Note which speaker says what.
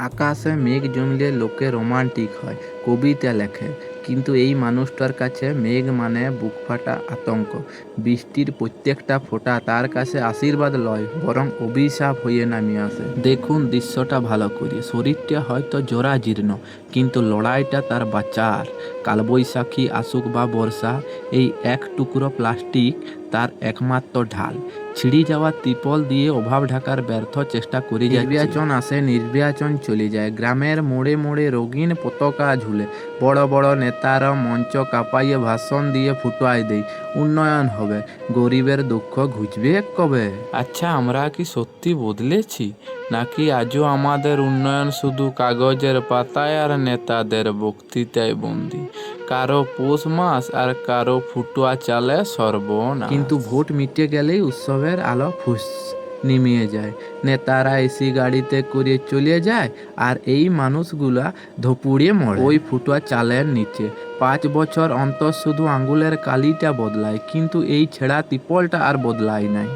Speaker 1: আকাশে মেঘ জমলে লোকে রোমান্টিক হয়, কবিতা লেখে। কিন্তু এই মানুষটার কাছে মেঘ মানে বুকফাটা আতঙ্ক। বৃষ্টির প্রত্যেকটা ফোঁটা তার কাছে আশীর্বাদ লয়, বরং অভিশাপ হয়ে নামিয়ে আসে। দেখুন দৃশ্যটা ভালো করে, শরীরটা হয়তো জরাজীর্ণ, কিন্তু লড়াইটা তার বাঁচার। কালবৈশাখী আসুক বা বর্ষা, এই এক টুকরো প্লাস্টিক তার একমাত্র ঢাল। ছিঁড়ে যাওয়া ত্রিপল দিয়ে অভাব ঢাকার ব্যর্থ চেষ্টা করে যায়। নির্বাচন আসে, নির্বাচন চলে যায়, গ্রামের মোড়ে মোড়ে রঙিন পতাকা ঝুলে। বড় বড় নেতারা মঞ্চ কাঁপাইয়ে ভাষণ দিয়ে ফুটায় দেয় উন্নয়ন হবে, গরিবের দুঃখ ঘুচবে কবে। আচ্ছা, আমরা কি সত্যি বদলেছি, নাকি আজও আমাদের উন্নয়ন শুধু কাগজের পাতায় আর নেতাদের বক্তৃতায় বন্দি? কারো পৌষ মাস আর কারো ফুটুয়া চালে সর্বনাশ। কিন্তু ভোট মিটে গেলেই উৎসবের আলো ফুস নিমিয়ে যায়। নেতারা এসি গাড়িতে করে চলে যায়, আর এই মানুষগুলা ধপুড়ে মরে ওই ফুটুয়া চালের নিচে। 5 বছর অন্তর শুধু আঙ্গুলের কালিটা বদলায়, কিন্তু এই ছেঁড়া ত্রিপলটা আর বদলায় নাই।